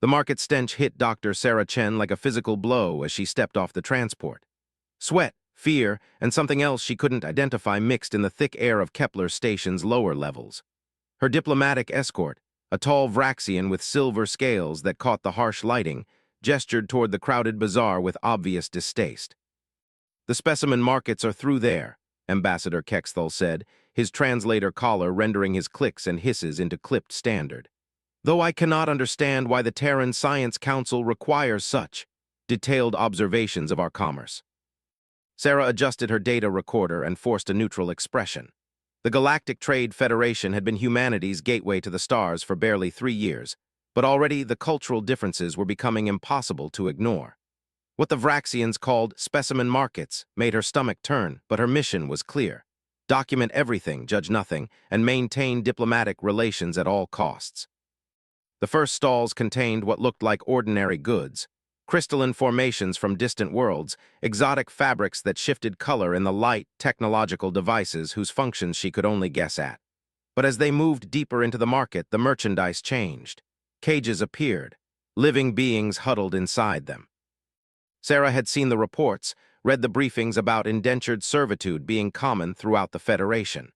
The market stench hit Dr. Sarah Chen like a physical blow as she stepped off the transport. Sweat, fear, and something else she couldn't identify mixed in the thick air of Kepler Station's lower levels. Her diplomatic escort, a tall Vraxian with silver scales that caught the harsh lighting, gestured toward the crowded bazaar with obvious distaste. "The specimen markets are through there," Ambassador Kexthal said, his translator collar rendering his clicks and hisses into clipped standard. "Though I cannot understand why the Terran Science Council requires such detailed observations of our commerce." Sarah adjusted her data recorder and forced a neutral expression. The Galactic Trade Federation had been humanity's gateway to the stars for barely 3 years, but already the cultural differences were becoming impossible to ignore. What the Vraxians called specimen markets made her stomach turn, but her mission was clear: document everything, judge nothing, and maintain diplomatic relations at all costs. The first stalls contained what looked like ordinary goods: crystalline formations from distant worlds, exotic fabrics that shifted color in the light, technological devices whose functions she could only guess at. But as they moved deeper into the market, the merchandise changed. Cages appeared, living beings huddled inside them. Sarah had seen the reports, read the briefings about indentured servitude being common throughout the Federation.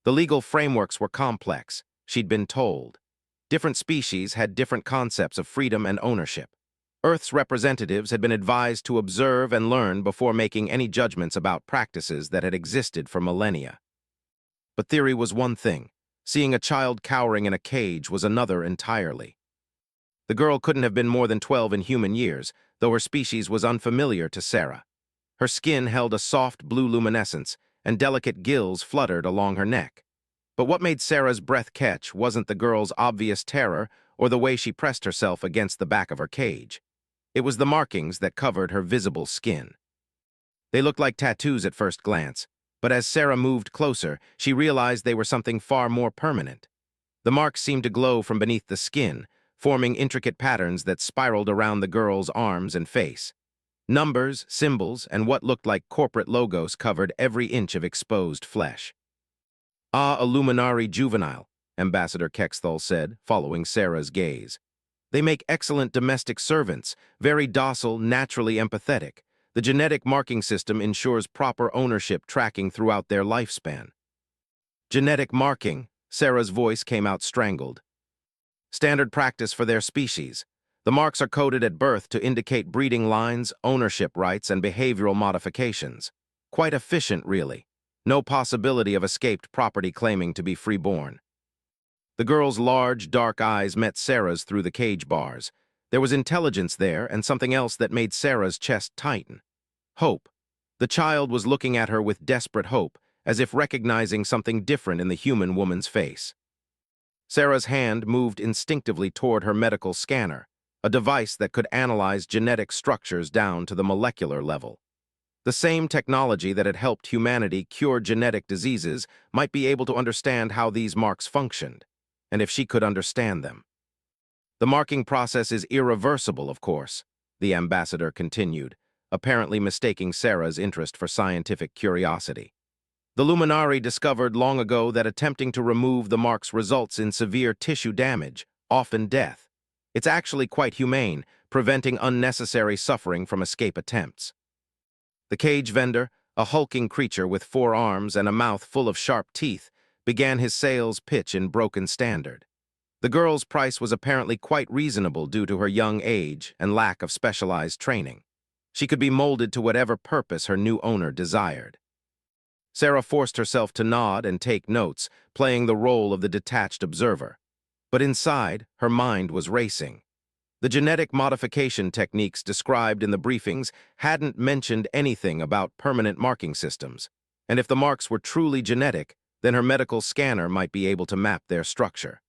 The legal frameworks were complex, she'd been told. Different species had different concepts of freedom and ownership. Earth's representatives had been advised to observe and learn before making any judgments about practices that had existed for millennia. But theory was one thing. Seeing a child cowering in a cage was another entirely. The girl couldn't have been more than 12 in human years, though her species was unfamiliar to Sarah. Her skin held a soft blue luminescence, and delicate gills fluttered along her neck. But what made Sarah's breath catch wasn't the girl's obvious terror or the way she pressed herself against the back of her cage. It was the markings that covered her visible skin. They looked like tattoos at first glance, but as Sarah moved closer, she realized they were something far more permanent. The marks seemed to glow from beneath the skin, forming intricate patterns that spiraled around the girl's arms and face. Numbers, symbols, and what looked like corporate logos covered every inch of exposed flesh. "Ah, Illuminari juvenile," Ambassador Kexthal said, following Sarah's gaze. "They make excellent domestic servants, very docile, naturally empathetic. The genetic marking system ensures proper ownership tracking throughout their lifespan." "Genetic marking," Sarah's voice came out strangled. "Standard practice for their species. The marks are coded at birth to indicate breeding lines, ownership rights, and behavioral modifications. Quite efficient, really. No possibility of escaped property claiming to be freeborn." The girl's large, dark eyes met Sarah's through the cage bars. There was intelligence there and something else that made Sarah's chest tighten. Hope. The child was looking at her with desperate hope, as if recognizing something different in the human woman's face. Sarah's hand moved instinctively toward her medical scanner, a device that could analyze genetic structures down to the molecular level. The same technology that had helped humanity cure genetic diseases might be able to understand how these marks functioned, and if she could understand them. "The marking process is irreversible, of course," the ambassador continued, apparently mistaking Sarah's interest for scientific curiosity. "The Luminari discovered long ago that attempting to remove the marks results in severe tissue damage, often death. It's actually quite humane, preventing unnecessary suffering from escape attempts." The cage vendor, a hulking creature with 4 arms and a mouth full of sharp teeth, began his sales pitch in broken standard. The girl's price was apparently quite reasonable due to her young age and lack of specialized training. She could be molded to whatever purpose her new owner desired. Sarah forced herself to nod and take notes, playing the role of the detached observer. But inside, her mind was racing. The genetic modification techniques described in the briefings hadn't mentioned anything about permanent marking systems, and if the marks were truly genetic, then her medical scanner might be able to map their structure.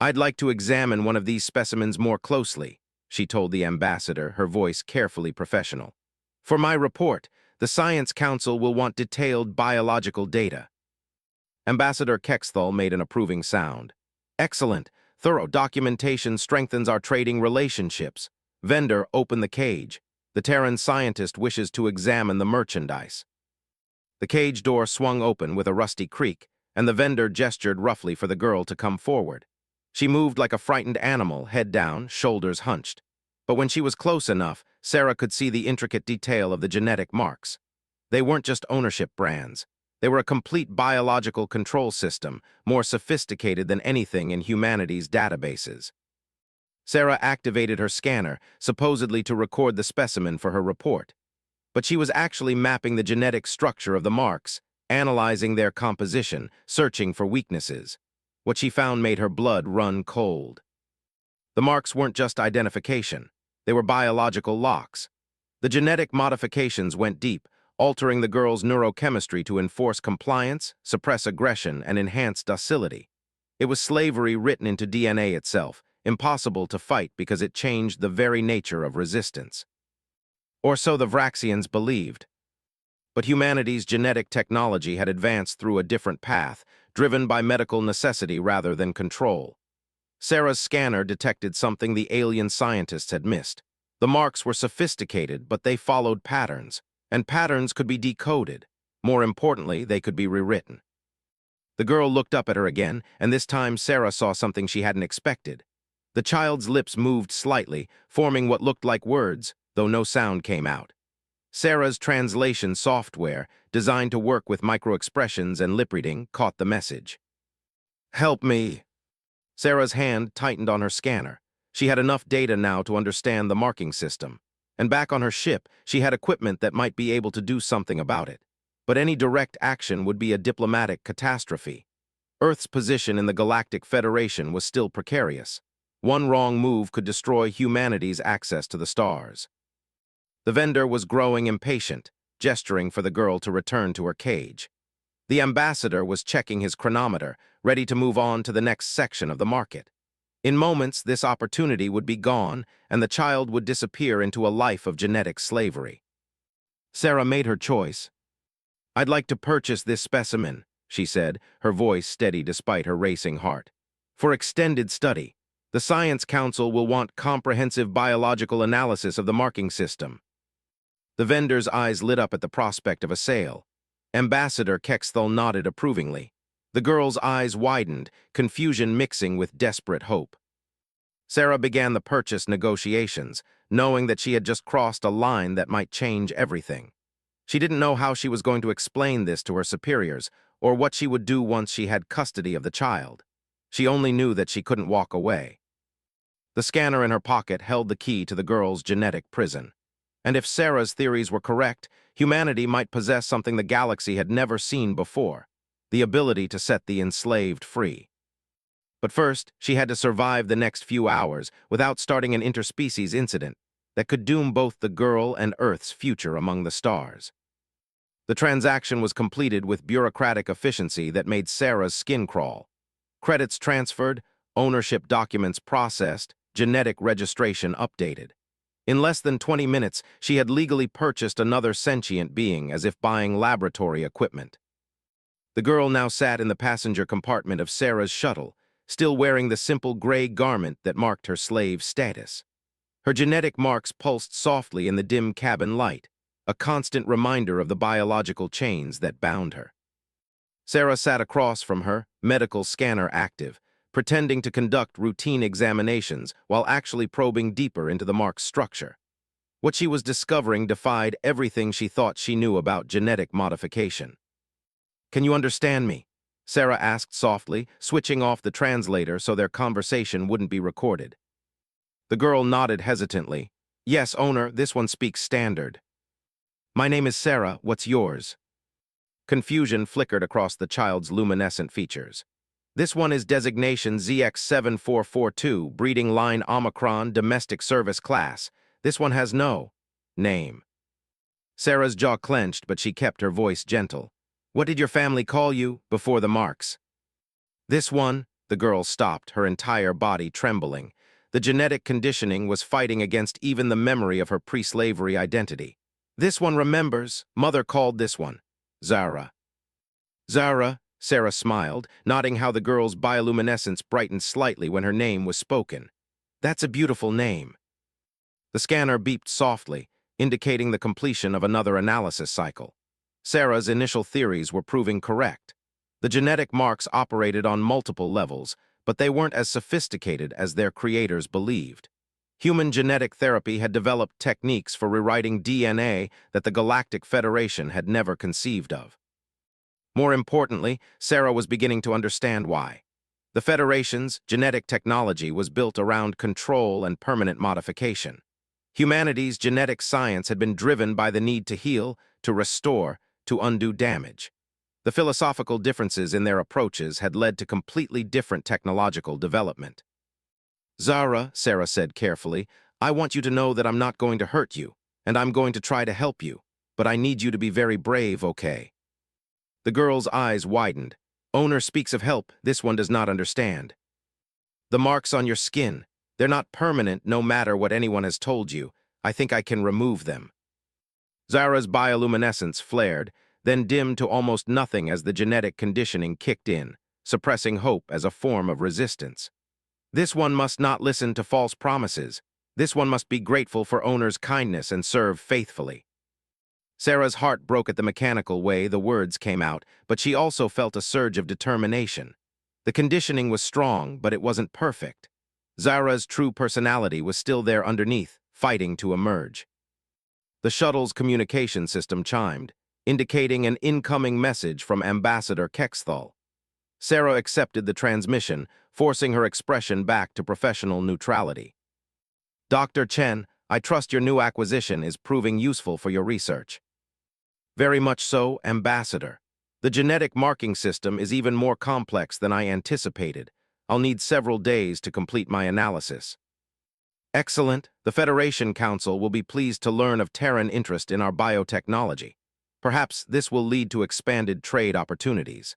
"I'd like to examine one of these specimens more closely," she told the ambassador, her voice carefully professional. "For my report, the Science Council will want detailed biological data." Ambassador Kexthal made an approving sound. "Excellent. Thorough documentation strengthens our trading relationships." Vendor, open the cage. The Terran scientist wishes to examine the merchandise. The cage door swung open with a rusty creak, and the vendor gestured roughly for the girl to come forward. She moved like a frightened animal, head down, shoulders hunched. But when she was close enough, Sarah could see the intricate detail of the genetic marks. They weren't just ownership brands. They were a complete biological control system, more sophisticated than anything in humanity's databases. Sarah activated her scanner, supposedly to record the specimen for her report. But she was actually mapping the genetic structure of the marks, analyzing their composition, searching for weaknesses. What she found made her blood run cold. The marks weren't just identification. They were biological locks. The genetic modifications went deep, altering the girl's neurochemistry to enforce compliance, suppress aggression, and enhance docility. It was slavery written into DNA itself, impossible to fight because it changed the very nature of resistance. Or so the Vraxians believed. But humanity's genetic technology had advanced through a different path, driven by medical necessity rather than control. Sarah's scanner detected something the alien scientists had missed. The marks were sophisticated, but they followed patterns, and patterns could be decoded. More importantly, they could be rewritten. The girl looked up at her again, and this time Sarah saw something she hadn't expected. The child's lips moved slightly, forming what looked like words, though no sound came out. Sarah's translation software, designed to work with microexpressions and lip reading, caught the message. "Help me." Sarah's hand tightened on her scanner. She had enough data now to understand the marking system. And back on her ship, she had equipment that might be able to do something about it. But any direct action would be a diplomatic catastrophe. Earth's position in the Galactic Federation was still precarious. One wrong move could destroy humanity's access to the stars. The vendor was growing impatient, gesturing for the girl to return to her cage. The ambassador was checking his chronometer, ready to move on to the next section of the market. In moments, this opportunity would be gone, and the child would disappear into a life of genetic slavery. Sarah made her choice. "I'd like to purchase this specimen," she said, her voice steady despite her racing heart. "For extended study. The Science Council will want comprehensive biological analysis of the marking system." The vendor's eyes lit up at the prospect of a sale. Ambassador Kexthal nodded approvingly. The girl's eyes widened, confusion mixing with desperate hope. Sarah began the purchase negotiations, knowing that she had just crossed a line that might change everything. She didn't know how she was going to explain this to her superiors, or what she would do once she had custody of the child. She only knew that she couldn't walk away. The scanner in her pocket held the key to the girl's genetic prison. And if Sarah's theories were correct, humanity might possess something the galaxy had never seen before, the ability to set the enslaved free. But first, she had to survive the next few hours without starting an interspecies incident that could doom both the girl and Earth's future among the stars. The transaction was completed with bureaucratic efficiency that made Sarah's skin crawl. Credits transferred, ownership documents processed, genetic registration updated. In less than 20 minutes, she had legally purchased another sentient being as if buying laboratory equipment. The girl now sat in the passenger compartment of Sarah's shuttle, still wearing the simple gray garment that marked her slave status. Her genetic marks pulsed softly in the dim cabin light, a constant reminder of the biological chains that bound her. Sarah sat across from her, medical scanner active, pretending to conduct routine examinations while actually probing deeper into the mark's structure. What she was discovering defied everything she thought she knew about genetic modification. "Can you understand me?" Sarah asked softly, switching off the translator so their conversation wouldn't be recorded. The girl nodded hesitantly. "Yes, owner, this one speaks standard." "My name is Sarah, what's yours?" Confusion flickered across the child's luminescent features. "This one is designation ZX7442, breeding line Omicron, domestic service class. This one has no name." Sarah's jaw clenched, but she kept her voice gentle. "What did your family call you before the marks?" "This one," the girl stopped, her entire body trembling. The genetic conditioning was fighting against even the memory of her pre-slavery identity. "This one remembers. Mother called this one Zara." "Zara," Sarah smiled, noting how the girl's bioluminescence brightened slightly when her name was spoken. "That's a beautiful name." The scanner beeped softly, indicating the completion of another analysis cycle. Sarah's initial theories were proving correct. The genetic marks operated on multiple levels, but they weren't as sophisticated as their creators believed. Human genetic therapy had developed techniques for rewriting DNA that the Galactic Federation had never conceived of. More importantly, Sarah was beginning to understand why. The Federation's genetic technology was built around control and permanent modification. Humanity's genetic science had been driven by the need to heal, to restore, to undo damage. The philosophical differences in their approaches had led to completely different technological development. "Zara," Sarah said carefully, "I want you to know that I'm not going to hurt you, and I'm going to try to help you, but I need you to be very brave, okay?" The girl's eyes widened. "Owner speaks of help, this one does not understand." "The marks on your skin, they're not permanent no matter what anyone has told you. I think I can remove them." Zara's bioluminescence flared, then dimmed to almost nothing as the genetic conditioning kicked in, suppressing hope as a form of resistance. This one must not listen to false promises. This one must be grateful for owner's kindness and serve faithfully. Sarah's heart broke at the mechanical way the words came out, but she also felt a surge of determination. The conditioning was strong, but it wasn't perfect. Zara's true personality was still there underneath, fighting to emerge. The shuttle's communication system chimed, indicating an incoming message from Ambassador Kexthal. Sarah accepted the transmission, forcing her expression back to professional neutrality. "Dr. Chen, I trust your new acquisition is proving useful for your research." "Very much so, Ambassador. The genetic marking system is even more complex than I anticipated. I'll need several days to complete my analysis." "Excellent. The Federation Council will be pleased to learn of Terran interest in our biotechnology. Perhaps this will lead to expanded trade opportunities."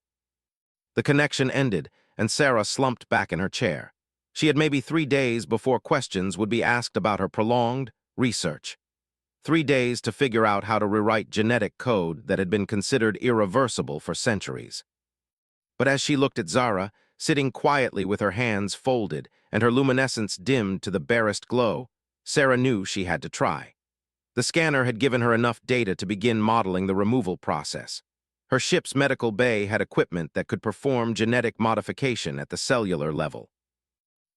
The connection ended, and Sarah slumped back in her chair. She had maybe 3 days before questions would be asked about her prolonged research. 3 days to figure out how to rewrite genetic code that had been considered irreversible for centuries. But as she looked at Zara, sitting quietly with her hands folded and her luminescence dimmed to the barest glow, Sarah knew she had to try. The scanner had given her enough data to begin modeling the removal process. Her ship's medical bay had equipment that could perform genetic modification at the cellular level.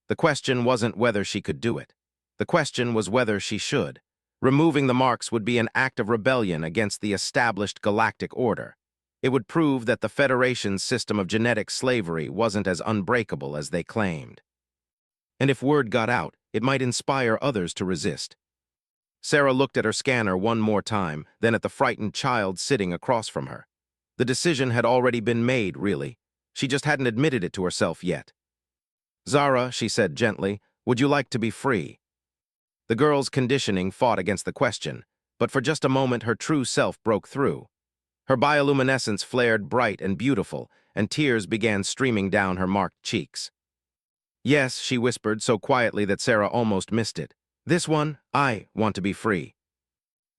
The question wasn't whether she could do it. The question was whether she should. Removing the marks would be an act of rebellion against the established galactic order. It would prove that the Federation's system of genetic slavery wasn't as unbreakable as they claimed. And if word got out, it might inspire others to resist. Sarah looked at her scanner one more time, then at the frightened child sitting across from her. The decision had already been made, really. She just hadn't admitted it to herself yet. "Zara," she said gently, "would you like to be free?" The girl's conditioning fought against the question, but for just a moment her true self broke through. Her bioluminescence flared bright and beautiful, and tears began streaming down her marked cheeks. "Yes," she whispered so quietly that Sarah almost missed it. "This one, I want to be free."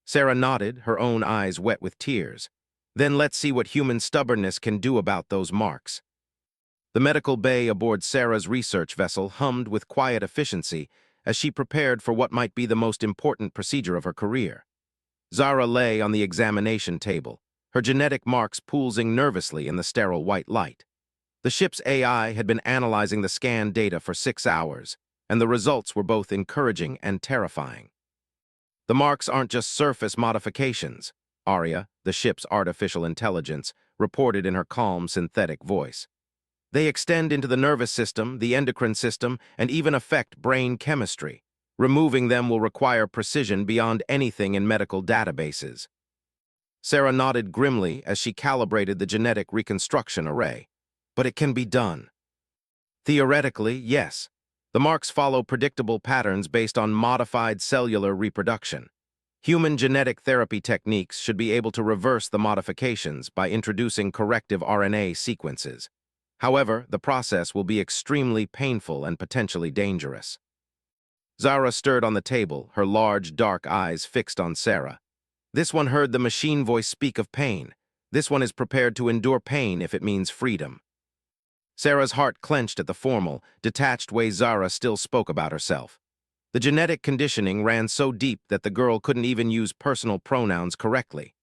Sarah nodded, her own eyes wet with tears. "Then let's see what human stubbornness can do about those marks." The medical bay aboard Sarah's research vessel hummed with quiet efficiency as she prepared for what might be the most important procedure of her career. Zara lay on the examination table, her genetic marks pulsing nervously in the sterile white light. The ship's AI had been analyzing the scan data for 6 hours, and the results were both encouraging and terrifying. "The marks aren't just surface modifications," Arya, the ship's artificial intelligence, reported in her calm, synthetic voice. "They extend into the nervous system, the endocrine system, and even affect brain chemistry. Removing them will require precision beyond anything in medical databases." Sarah nodded grimly as she calibrated the genetic reconstruction array. "But it can be done." "Theoretically, yes. The marks follow predictable patterns based on modified cellular reproduction. Human genetic therapy techniques should be able to reverse the modifications by introducing corrective RNA sequences. However, the process will be extremely painful and potentially dangerous." Zara stirred on the table, her large, dark eyes fixed on Sarah. "This one heard the machine voice speak of pain. This one is prepared to endure pain if it means freedom." Sarah's heart clenched at the formal, detached way Zara still spoke about herself. The genetic conditioning ran so deep that the girl couldn't even use personal pronouns correctly.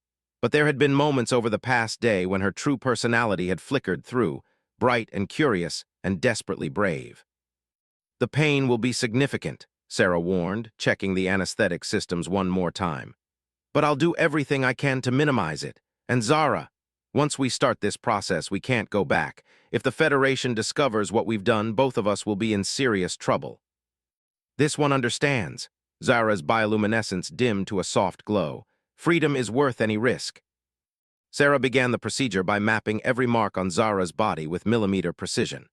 But there had been moments over the past day when her true personality had flickered through, bright and curious and desperately brave. The pain will be significant, Sarah warned, checking the anesthetic systems one more time. But I'll do everything I can to minimize it. And Zara, once we start this process, we can't go back. If the Federation discovers what we've done, both of us will be in serious trouble. This one understands. Zara's bioluminescence dimmed to a soft glow. Freedom is worth any risk. Sarah began the procedure by mapping every mark on Zara's body with millimeter precision.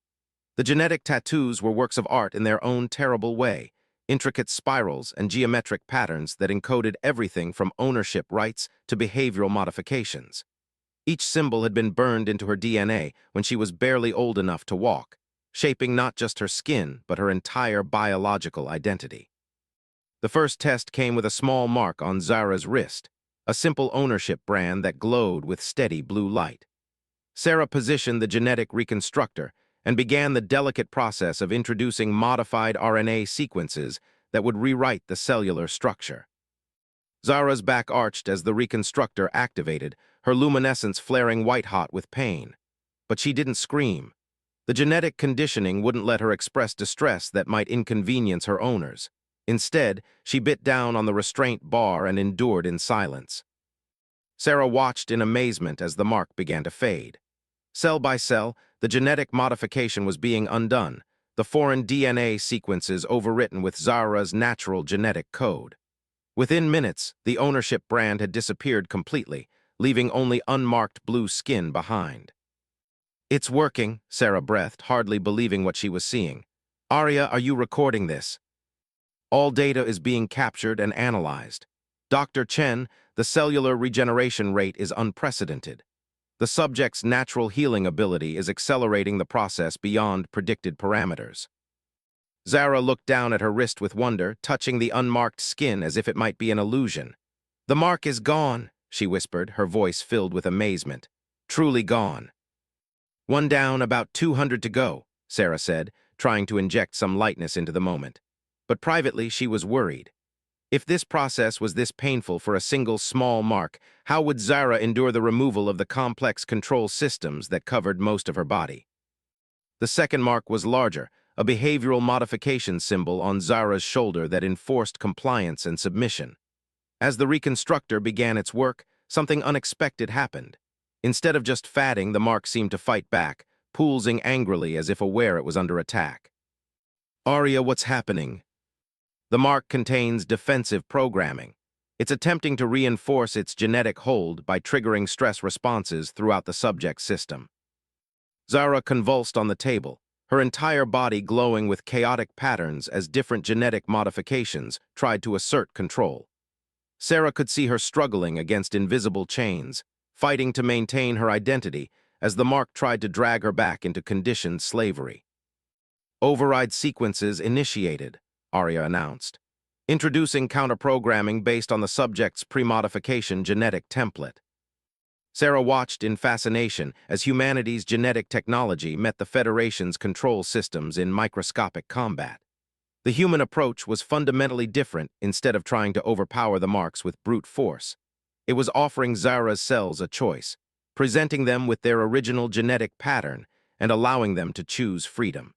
The genetic tattoos were works of art in their own terrible way, intricate spirals and geometric patterns that encoded everything from ownership rights to behavioral modifications. Each symbol had been burned into her DNA when she was barely old enough to walk, shaping not just her skin but her entire biological identity. The first test came with a small mark on Zara's wrist, a simple ownership brand that glowed with steady blue light. Sarah positioned the genetic reconstructor and began the delicate process of introducing modified RNA sequences that would rewrite the cellular structure. Zara's back arched as the reconstructor activated, her luminescence flaring white-hot with pain. But she didn't scream. The genetic conditioning wouldn't let her express distress that might inconvenience her owners. Instead, she bit down on the restraint bar and endured in silence. Sarah watched in amazement as the mark began to fade. Cell by cell, the genetic modification was being undone, the foreign DNA sequences overwritten with Zara's natural genetic code. Within minutes, the ownership brand had disappeared completely, leaving only unmarked blue skin behind. "It's working," Sarah breathed, hardly believing what she was seeing. "Arya, are you recording this?" "All data is being captured and analyzed. Dr. Chen, the cellular regeneration rate is unprecedented. The subject's natural healing ability is accelerating the process beyond predicted parameters." Zara looked down at her wrist with wonder, touching the unmarked skin as if it might be an illusion. "The mark is gone," she whispered, her voice filled with amazement. "Truly gone." "One down, about 200 to go," Sarah said, trying to inject some lightness into the moment. But privately, she was worried. If this process was this painful for a single small mark, how would Zara endure the removal of the complex control systems that covered most of her body? The second mark was larger, a behavioral modification symbol on Zara's shoulder that enforced compliance and submission. As the reconstructor began its work, something unexpected happened. Instead of just fatting, the mark seemed to fight back, pulsing angrily as if aware it was under attack. "Arya, what's happening?" The mark contains defensive programming. It's attempting to reinforce its genetic hold by triggering stress responses throughout the subject's system. Zara convulsed on the table, her entire body glowing with chaotic patterns as different genetic modifications tried to assert control. Sarah could see her struggling against invisible chains, fighting to maintain her identity as the mark tried to drag her back into conditioned slavery. "Override sequences initiated," Arya announced, introducing counter-programming based on the subject's pre-modification genetic template. Sarah watched in fascination as humanity's genetic technology met the Federation's control systems in microscopic combat. The human approach was fundamentally different. Instead of trying to overpower the marks with brute force, it was offering Zara's cells a choice, presenting them with their original genetic pattern and allowing them to choose freedom.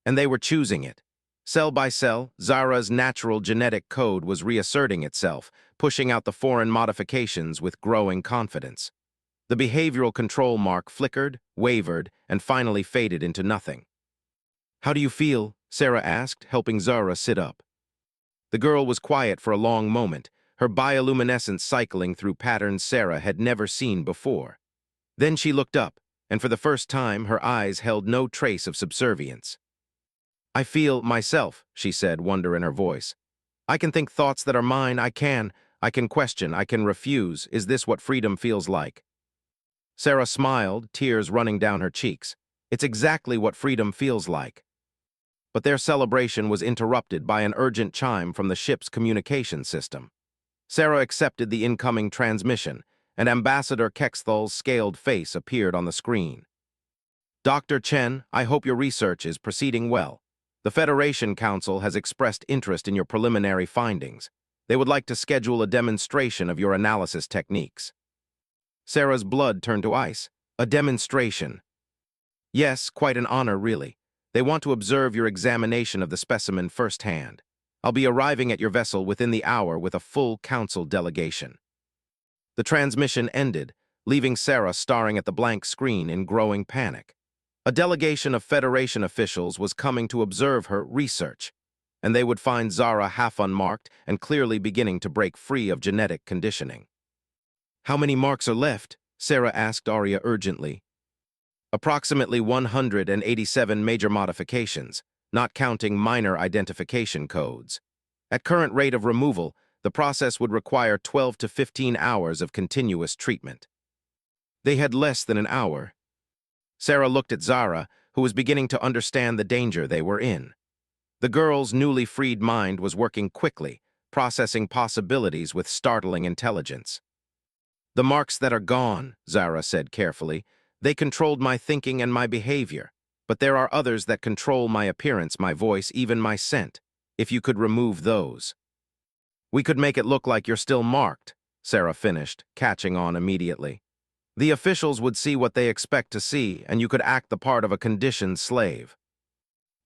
And they were choosing it. Cell by cell, Zara's natural genetic code was reasserting itself, pushing out the foreign modifications with growing confidence. The behavioral control mark flickered, wavered, and finally faded into nothing. "How do you feel?" Sarah asked, helping Zara sit up. The girl was quiet for a long moment, her bioluminescence cycling through patterns Sarah had never seen before. Then she looked up, and for the first time her eyes held no trace of subservience. "I feel myself," she said, wonder in her voice. "I can think thoughts that are mine. I can question, I can refuse. Is this what freedom feels like?" Sarah smiled, tears running down her cheeks. "It's exactly what freedom feels like." But their celebration was interrupted by an urgent chime from the ship's communication system. Sarah accepted the incoming transmission, and Ambassador Kexthal's scaled face appeared on the screen. "Dr. Chen, I hope your research is proceeding well. The Federation Council has expressed interest in your preliminary findings. They would like to schedule a demonstration of your analysis techniques." Sarah's blood turned to ice. "A demonstration?" Yes, quite an honor, really. They want to observe your examination of the specimen firsthand. I'll be arriving at your vessel within the hour with a full council delegation. The transmission ended, leaving Sarah staring at the blank screen in growing panic. A delegation of Federation officials was coming to observe her research, and they would find Zara half unmarked and clearly beginning to break free of genetic conditioning. How many marks are left? Sarah asked Arya urgently. Approximately 187 major modifications, not counting minor identification codes. At current rate of removal, the process would require 12 to 15 hours of continuous treatment. They had less than an hour. Sarah looked at Zara, who was beginning to understand the danger they were in. The girl's newly freed mind was working quickly, processing possibilities with startling intelligence. The marks that are gone, Zara said carefully, they controlled my thinking and my behavior, but there are others that control my appearance, my voice, even my scent. If you could remove those. We could make it look like you're still marked, Sarah finished, catching on immediately. The officials would see what they expect to see, and you could act the part of a conditioned slave.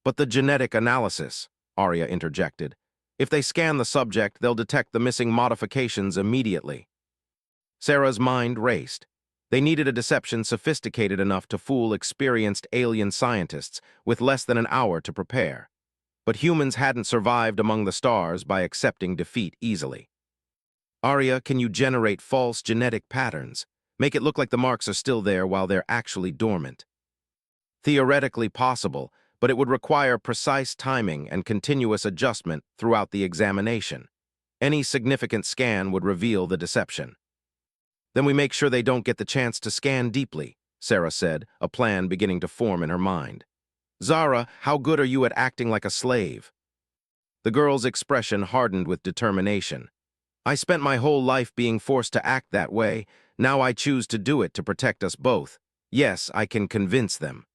But the genetic analysis, Arya interjected. If they scan the subject, they'll detect the missing modifications immediately. Sarah's mind raced. They needed a deception sophisticated enough to fool experienced alien scientists with less than an hour to prepare. But humans hadn't survived among the stars by accepting defeat easily. Arya, can you generate false genetic patterns? Make it look like the marks are still there while they're actually dormant. Theoretically possible, but it would require precise timing and continuous adjustment throughout the examination. Any significant scan would reveal the deception. Then we make sure they don't get the chance to scan deeply, Sarah said, a plan beginning to form in her mind. Zara, how good are you at acting like a slave? The girl's expression hardened with determination. I spent my whole life being forced to act that way. Now I choose to do it to protect us both. Yes, I can convince them.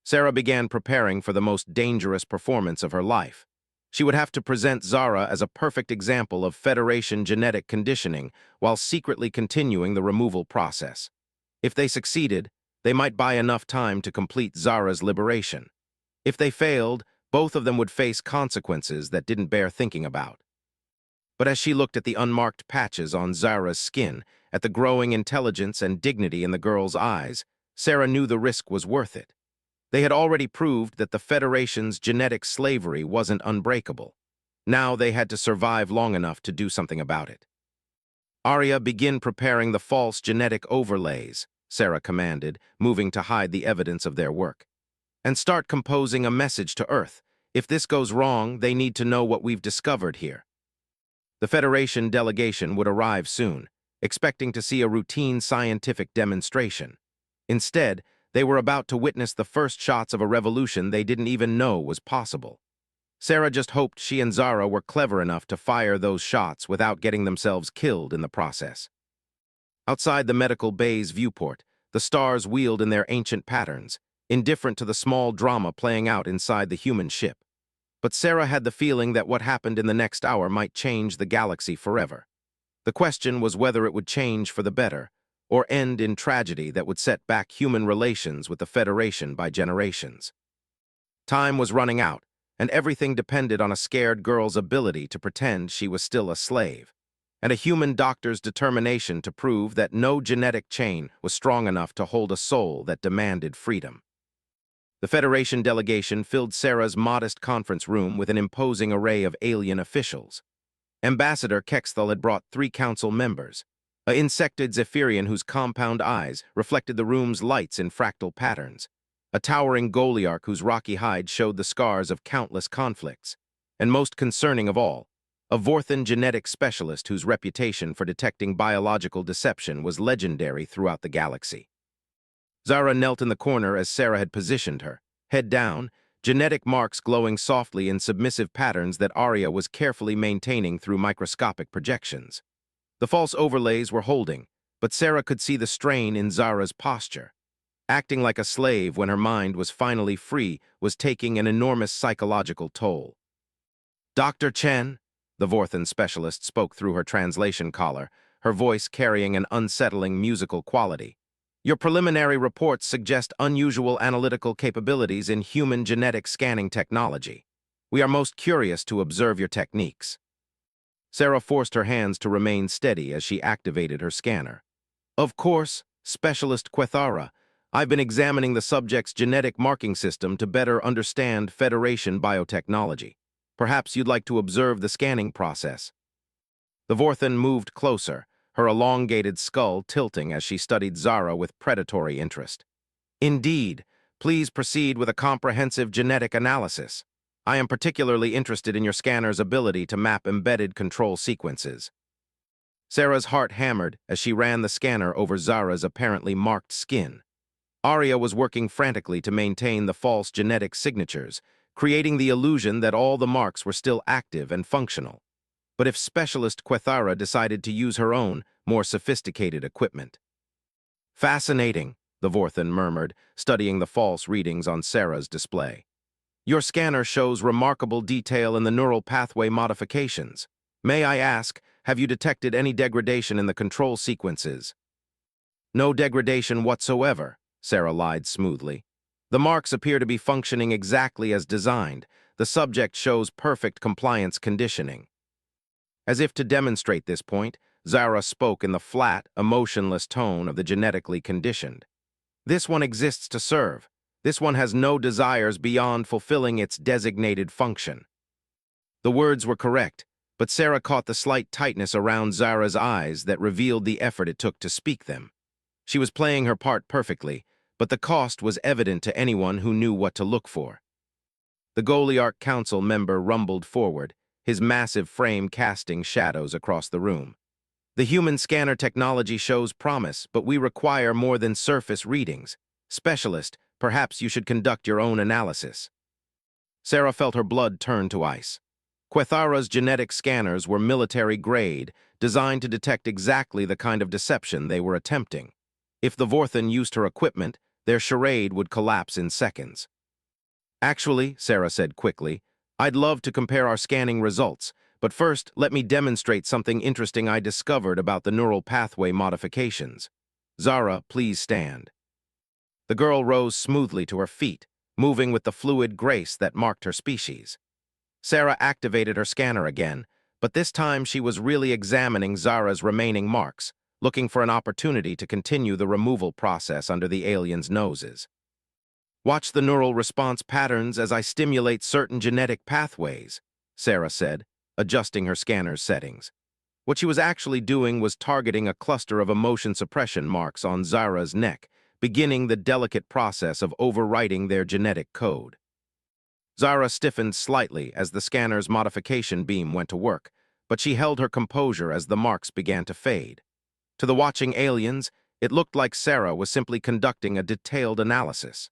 Sarah began preparing for the most dangerous performance of her life. She would have to present Zara as a perfect example of Federation genetic conditioning while secretly continuing the removal process. If they succeeded, they might buy enough time to complete Zara's liberation. If they failed, both of them would face consequences that didn't bear thinking about. But as she looked at the unmarked patches on Zara's skin, at the growing intelligence and dignity in the girl's eyes, Sarah knew the risk was worth it. They had already proved that the Federation's genetic slavery wasn't unbreakable. Now they had to survive long enough to do something about it. Arya, begin preparing the false genetic overlays, Sarah commanded, moving to hide the evidence of their work. And start composing a message to Earth. If this goes wrong, they need to know what we've discovered here. The Federation delegation would arrive soon, expecting to see a routine scientific demonstration. Instead, they were about to witness the first shots of a revolution they didn't even know was possible. Sarah just hoped she and Zara were clever enough to fire those shots without getting themselves killed in the process. Outside the medical bay's viewport, the stars wheeled in their ancient patterns, indifferent to the small drama playing out inside the human ship. But Sarah had the feeling that what happened in the next hour might change the galaxy forever. The question was whether it would change for the better, or end in tragedy that would set back human relations with the Federation by generations. Time was running out, and everything depended on a scared girl's ability to pretend she was still a slave, and a human doctor's determination to prove that no genetic chain was strong enough to hold a soul that demanded freedom. The Federation delegation filled Sarah's modest conference room with an imposing array of alien officials. Ambassador Kexthal had brought 3 council members, a insected Zephyrian whose compound eyes reflected the room's lights in fractal patterns, a towering Goliarch whose rocky hide showed the scars of countless conflicts, and most concerning of all, a Vorthan genetic specialist whose reputation for detecting biological deception was legendary throughout the galaxy. Zara knelt in the corner as Sarah had positioned her, head down, genetic marks glowing softly in submissive patterns that Arya was carefully maintaining through microscopic projections. The false overlays were holding, but Sarah could see the strain in Zara's posture. Acting like a slave when her mind was finally free was taking an enormous psychological toll. Dr. Chen, the Vorthan specialist spoke through her translation collar, her voice carrying an unsettling musical quality. Your preliminary reports suggest unusual analytical capabilities in human genetic scanning technology. We are most curious to observe your techniques. Sarah forced her hands to remain steady as she activated her scanner. Of course, Specialist Quethara, I've been examining the subject's genetic marking system to better understand Federation biotechnology. Perhaps you'd like to observe the scanning process. The Vorthan moved closer, her elongated skull tilting as she studied Zara with predatory interest. Indeed, please proceed with a comprehensive genetic analysis. I am particularly interested in your scanner's ability to map embedded control sequences. Sarah's heart hammered as she ran the scanner over Zara's apparently marked skin. Arya was working frantically to maintain the false genetic signatures, creating the illusion that all the marks were still active and functional. But if Specialist Quethara decided to use her own, more sophisticated equipment? Fascinating, the Vorthan murmured, studying the false readings on Sarah's display. Your scanner shows remarkable detail in the neural pathway modifications. May I ask, have you detected any degradation in the control sequences? No degradation whatsoever, Sarah lied smoothly. The marks appear to be functioning exactly as designed. The subject shows perfect compliance conditioning. As if to demonstrate this point, Zara spoke in the flat, emotionless tone of the genetically conditioned. This one exists to serve. This one has no desires beyond fulfilling its designated function. The words were correct, but Sarah caught the slight tightness around Zara's eyes that revealed the effort it took to speak them. She was playing her part perfectly, but the cost was evident to anyone who knew what to look for. The Goliarch Council member rumbled forward, his massive frame casting shadows across the room. The human scanner technology shows promise, but we require more than surface readings. Specialist, perhaps you should conduct your own analysis. Sarah felt her blood turn to ice. Quethara's genetic scanners were military-grade, designed to detect exactly the kind of deception they were attempting. If the Vorthan used her equipment, their charade would collapse in seconds. Actually, Sarah said quickly, I'd love to compare our scanning results, but first let me demonstrate something interesting I discovered about the neural pathway modifications. Zara, please stand. The girl rose smoothly to her feet, moving with the fluid grace that marked her species. Sarah activated her scanner again, but this time she was really examining Zara's remaining marks, looking for an opportunity to continue the removal process under the aliens' noses. Watch the neural response patterns as I stimulate certain genetic pathways, Sarah said, adjusting her scanner's settings. What she was actually doing was targeting a cluster of emotion suppression marks on Zara's neck, beginning the delicate process of overwriting their genetic code. Zara stiffened slightly as the scanner's modification beam went to work, but she held her composure as the marks began to fade. To the watching aliens, it looked like Sarah was simply conducting a detailed analysis.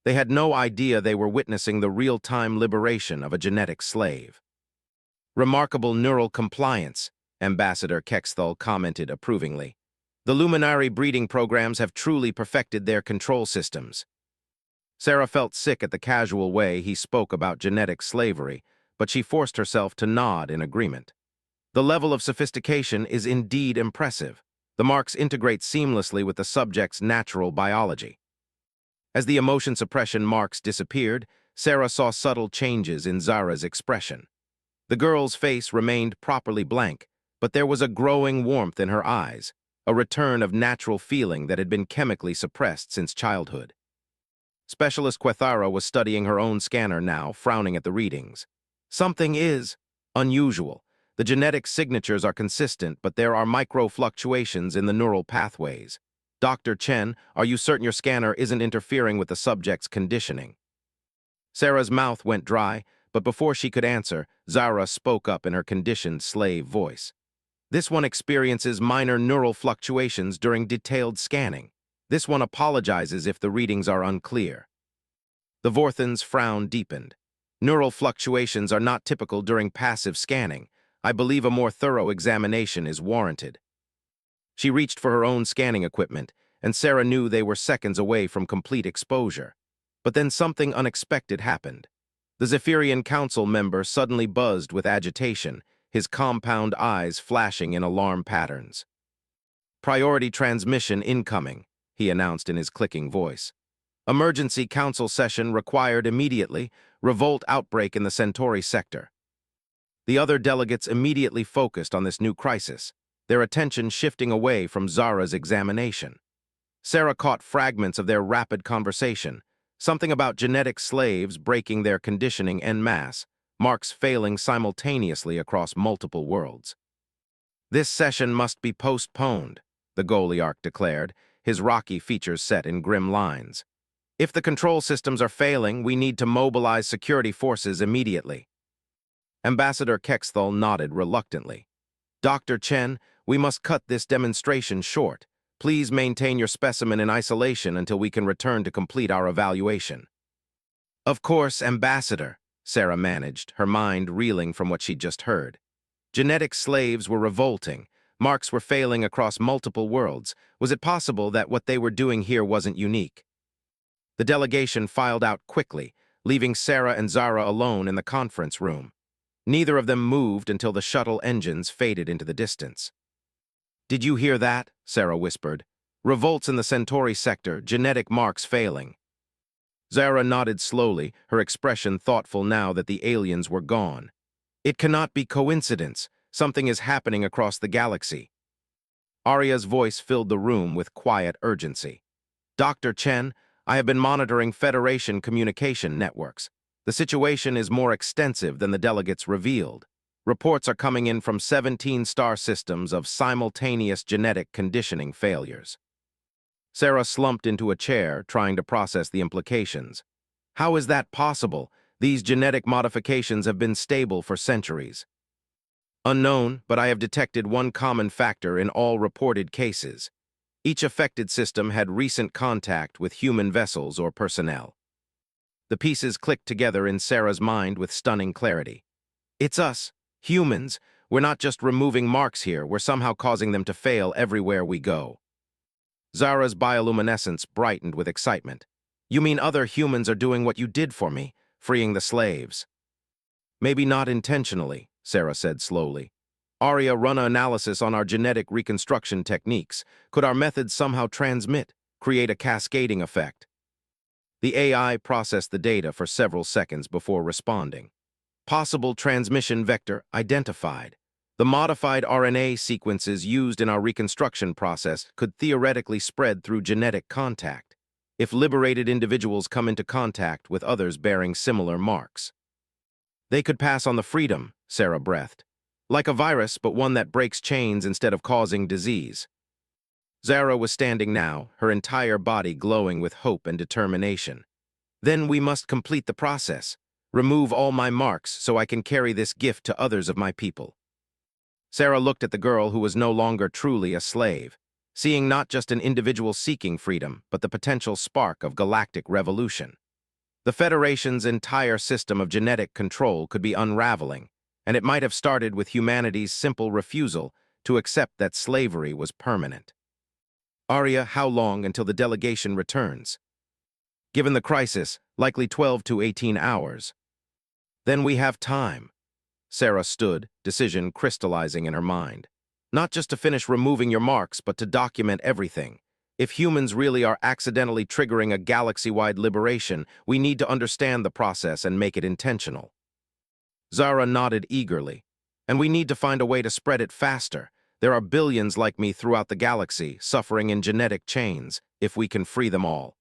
They had no idea they were witnessing the real-time liberation of a genetic slave. Remarkable neural compliance, Ambassador Kexthal commented approvingly. The Luminary breeding programs have truly perfected their control systems. Sarah felt sick at the casual way he spoke about genetic slavery, but she forced herself to nod in agreement. The level of sophistication is indeed impressive. The marks integrate seamlessly with the subject's natural biology. As the emotion suppression marks disappeared, Sarah saw subtle changes in Zara's expression. The girl's face remained properly blank, but there was a growing warmth in her eyes, a return of natural feeling that had been chemically suppressed since childhood. Specialist Quethara was studying her own scanner now, frowning at the readings. Something is unusual. The genetic signatures are consistent, but there are micro-fluctuations in the neural pathways. Dr. Chen, are you certain your scanner isn't interfering with the subject's conditioning? Sarah's mouth went dry, but before she could answer, Zara spoke up in her conditioned slave voice. This one experiences minor neural fluctuations during detailed scanning. This one apologizes if the readings are unclear. The Vorthan's frown deepened. Neural fluctuations are not typical during passive scanning. I believe a more thorough examination is warranted. She reached for her own scanning equipment, and Sarah knew they were seconds away from complete exposure. But then something unexpected happened. The Zephyrian Council member suddenly buzzed with agitation, his compound eyes flashing in alarm patterns. Priority transmission incoming, he announced in his clicking voice. Emergency council session required immediately. Revolt outbreak in the Centauri sector. The other delegates immediately focused on this new crisis, their attention shifting away from Zara's examination. Sarah caught fragments of their rapid conversation, something about genetic slaves breaking their conditioning en masse, marks failing simultaneously across multiple worlds. This session must be postponed, the Goliarch declared, his rocky features set in grim lines. If the control systems are failing, we need to mobilize security forces immediately. Ambassador Kexthal nodded reluctantly. Dr. Chen, we must cut this demonstration short. Please maintain your specimen in isolation until we can return to complete our evaluation. Of course, Ambassador, Sarah managed, her mind reeling from what she'd just heard. Genetic slaves were revolting. Marks were failing across multiple worlds. Was it possible that what they were doing here wasn't unique? The delegation filed out quickly, leaving Sarah and Zara alone in the conference room. Neither of them moved until the shuttle engines faded into the distance. Did you hear that? Sarah whispered. Revolts in the Centauri sector, genetic marks failing. Zara nodded slowly, her expression thoughtful now that the aliens were gone. It cannot be coincidence. Something is happening across the galaxy. Arya's voice filled the room with quiet urgency. Dr. Chen, I have been monitoring Federation communication networks. The situation is more extensive than the delegates revealed. Reports are coming in from 17 star systems of simultaneous genetic conditioning failures. Sarah slumped into a chair, trying to process the implications. How is that possible? These genetic modifications have been stable for centuries. Unknown, but I have detected one common factor in all reported cases. Each affected system had recent contact with human vessels or personnel. The pieces clicked together in Sarah's mind with stunning clarity. It's us, humans. We're not just removing marks here, we're somehow causing them to fail everywhere we go. Zara's bioluminescence brightened with excitement. You mean other humans are doing what you did for me, freeing the slaves? Maybe not intentionally, Sarah said slowly. Arya, run an analysis on our genetic reconstruction techniques. Could our methods somehow transmit, create a cascading effect? The AI processed the data for several seconds before responding. Possible transmission vector identified. The modified RNA sequences used in our reconstruction process could theoretically spread through genetic contact, if liberated individuals come into contact with others bearing similar marks. They could pass on the freedom, Sarah breathed. Like a virus, but one that breaks chains instead of causing disease. Zara was standing now, her entire body glowing with hope and determination. Then we must complete the process. Remove all my marks so I can carry this gift to others of my people. Sarah looked at the girl who was no longer truly a slave, seeing not just an individual seeking freedom, but the potential spark of galactic revolution. The Federation's entire system of genetic control could be unraveling, and it might have started with humanity's simple refusal to accept that slavery was permanent. Arya, how long until the delegation returns? Given the crisis, likely 12 to 18 hours. Then we have time. Sarah stood, decision crystallizing in her mind. Not just to finish removing your marks, but to document everything. If humans really are accidentally triggering a galaxy-wide liberation, we need to understand the process and make it intentional. Zara nodded eagerly. And we need to find a way to spread it faster. There are billions like me throughout the galaxy, suffering in genetic chains, if we can free them all.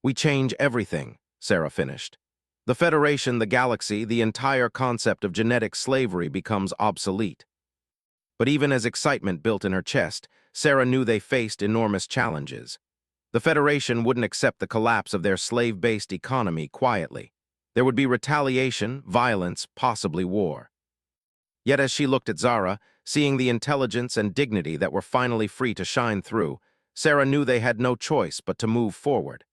We change everything, Sarah finished. The Federation, the galaxy, the entire concept of genetic slavery becomes obsolete. But even as excitement built in her chest, Sarah knew they faced enormous challenges. The Federation wouldn't accept the collapse of their slave-based economy quietly. There would be retaliation, violence, possibly war. Yet as she looked at Zara, seeing the intelligence and dignity that were finally free to shine through, Sarah knew they had no choice but to move forward.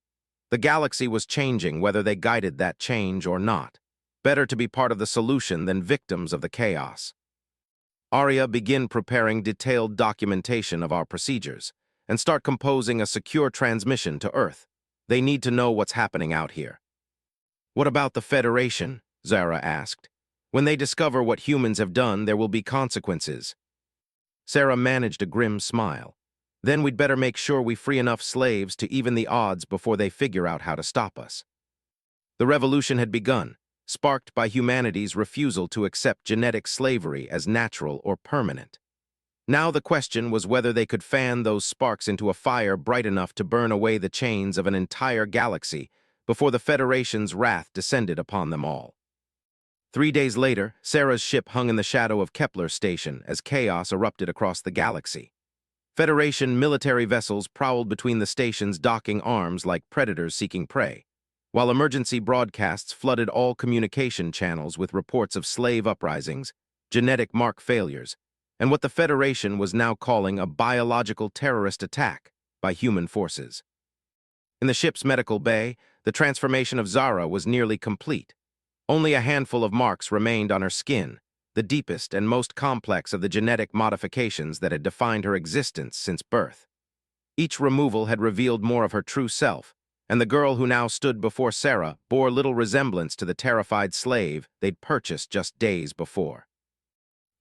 The galaxy was changing whether they guided that change or not. Better to be part of the solution than victims of the chaos. Arya, begin preparing detailed documentation of our procedures and start composing a secure transmission to Earth. They need to know what's happening out here. What about the Federation? Zara asked. When they discover what humans have done, there will be consequences. Sarah managed a grim smile. Then we'd better make sure we free enough slaves to even the odds before they figure out how to stop us. The revolution had begun, sparked by humanity's refusal to accept genetic slavery as natural or permanent. Now the question was whether they could fan those sparks into a fire bright enough to burn away the chains of an entire galaxy before the Federation's wrath descended upon them all. 3 days later, Sarah's ship hung in the shadow of Kepler Station as chaos erupted across the galaxy. Federation military vessels prowled between the station's docking arms like predators seeking prey, while emergency broadcasts flooded all communication channels with reports of slave uprisings, genetic mark failures, and what the Federation was now calling a biological terrorist attack by human forces. In the ship's medical bay, the transformation of Zara was nearly complete. Only a handful of marks remained on her skin, the deepest and most complex of the genetic modifications that had defined her existence since birth. Each removal had revealed more of her true self, and the girl who now stood before Sarah bore little resemblance to the terrified slave they'd purchased just days before.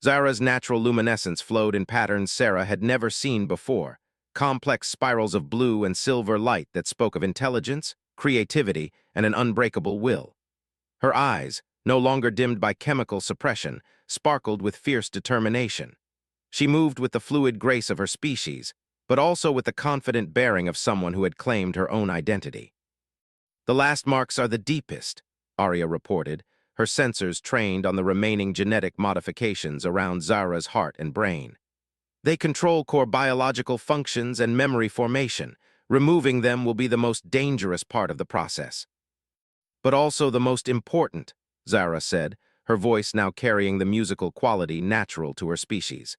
Zara's natural luminescence flowed in patterns Sarah had never seen before, complex spirals of blue and silver light that spoke of intelligence, creativity, and an unbreakable will. Her eyes, no longer dimmed by chemical suppression, sparkled with fierce determination. She moved with the fluid grace of her species, but also with the confident bearing of someone who had claimed her own identity. "The last marks are the deepest," Arya reported, her sensors trained on the remaining genetic modifications around Zara's heart and brain. "They control core biological functions and memory formation. Removing them will be the most dangerous part of the process. But also the most important," Zara said, her voice now carrying the musical quality natural to her species.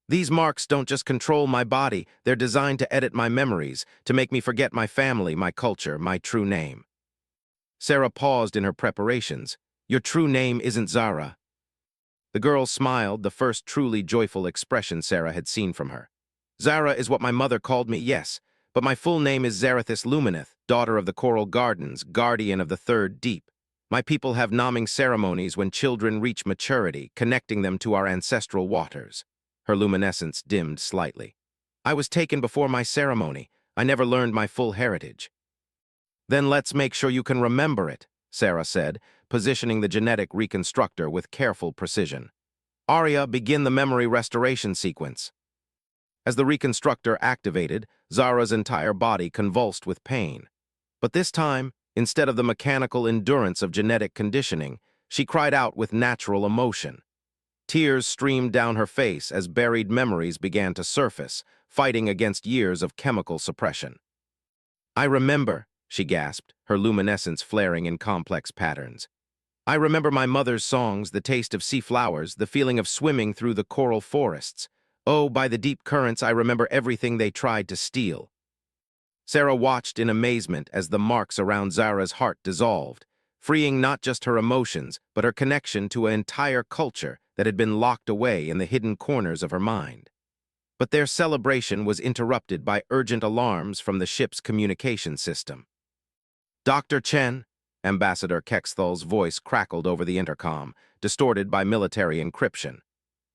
"These marks don't just control my body, they're designed to edit my memories, to make me forget my family, my culture, my true name." Sarah paused in her preparations. "Your true name isn't Zara." The girl smiled, the first truly joyful expression Sarah had seen from her. "Zara is what my mother called me, yes, but my full name is Zarathis Lumineth, daughter of the Coral Gardens, guardian of the Third Deep. My people have naming ceremonies when children reach maturity, connecting them to our ancestral waters." Her luminescence dimmed slightly. "I was taken before my ceremony. I never learned my full heritage." "Then let's make sure you can remember it," Sarah said, positioning the genetic reconstructor with careful precision. "Arya, begin the memory restoration sequence." As the reconstructor activated, Zara's entire body convulsed with pain. But this time, instead of the mechanical endurance of genetic conditioning, she cried out with natural emotion. Tears streamed down her face as buried memories began to surface, fighting against years of chemical suppression. "I remember," she gasped, her luminescence flaring in complex patterns. "I remember my mother's songs, the taste of sea flowers, the feeling of swimming through the coral forests. Oh, by the deep currents, I remember everything they tried to steal." Sarah watched in amazement as the marks around Zara's heart dissolved, freeing not just her emotions, but her connection to an entire culture that had been locked away in the hidden corners of her mind. But their celebration was interrupted by urgent alarms from the ship's communication system. "Dr. Chen," Ambassador Kexthal's voice crackled over the intercom, distorted by military encryption.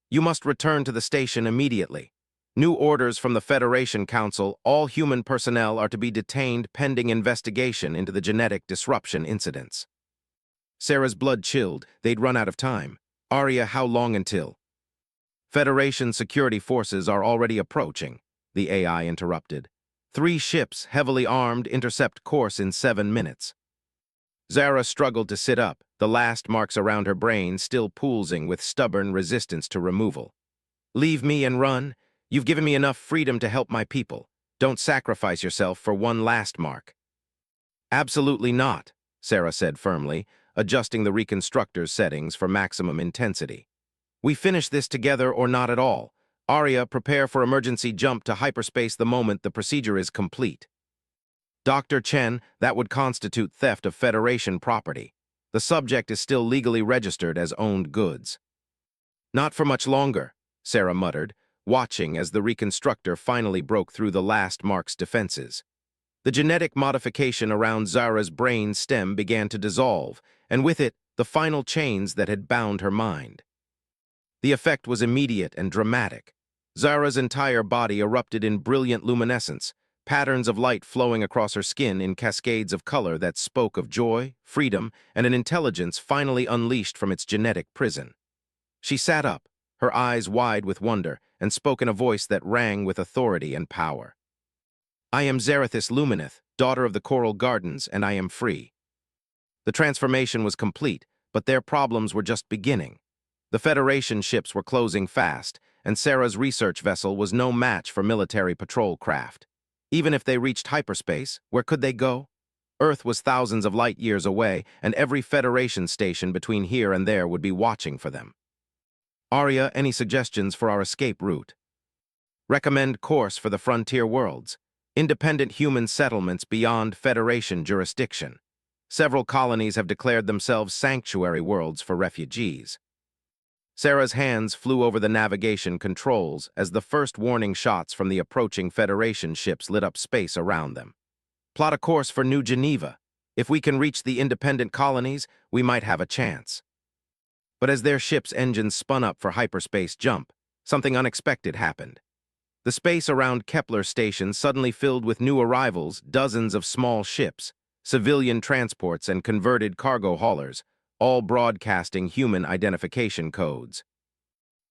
"You must return to the station immediately. New orders from the Federation Council, all human personnel are to be detained pending investigation into the genetic disruption incidents." Sarah's blood chilled. They'd run out of time. "Arya, how long until?" "Federation security forces are already approaching," the AI interrupted. 3 ships, heavily armed, intercept course in 7 minutes. Zara struggled to sit up, the last marks around her brain still pulsing with stubborn resistance to removal. "Leave me and run. You've given me enough freedom to help my people. Don't sacrifice yourself for one last mark." "Absolutely not," Sarah said firmly, adjusting the reconstructor's settings for maximum intensity. "We finish this together or not at all. Arya, prepare for emergency jump to hyperspace the moment the procedure is complete." "Dr. Chen, that would constitute theft of Federation property. The subject is still legally registered as owned goods." "Not for much longer," Sarah muttered, watching as the reconstructor finally broke through the last mark's defenses. The genetic modification around Zara's brain stem began to dissolve, and with it, the final chains that had bound her mind. The effect was immediate and dramatic. Zara's entire body erupted in brilliant luminescence, patterns of light flowing across her skin in cascades of color that spoke of joy, freedom, and an intelligence finally unleashed from its genetic prison. She sat up, her eyes wide with wonder, and spoke in a voice that rang with authority and power. "I am Zarathis Lumineth, daughter of the Coral Gardens, and I am free." The transformation was complete, but their problems were just beginning. The Federation ships were closing fast, and Sarah's research vessel was no match for military patrol craft. Even if they reached hyperspace, where could they go? Earth was thousands of light years away, and every Federation station between here and there would be watching for them. "Arya, any suggestions for our escape route?" "Recommend course for the frontier worlds. Independent human settlements beyond Federation jurisdiction. Several colonies have declared themselves sanctuary worlds for refugees." Sarah's hands flew over the navigation controls as the first warning shots from the approaching Federation ships lit up space around them. "Plot a course for New Geneva. If we can reach the independent colonies, we might have a chance." But as their ship's engines spun up for hyperspace jump, something unexpected happened. The space around Kepler Station suddenly filled with new arrivals, dozens of small ships, civilian transports, and converted cargo haulers, all broadcasting human identification codes.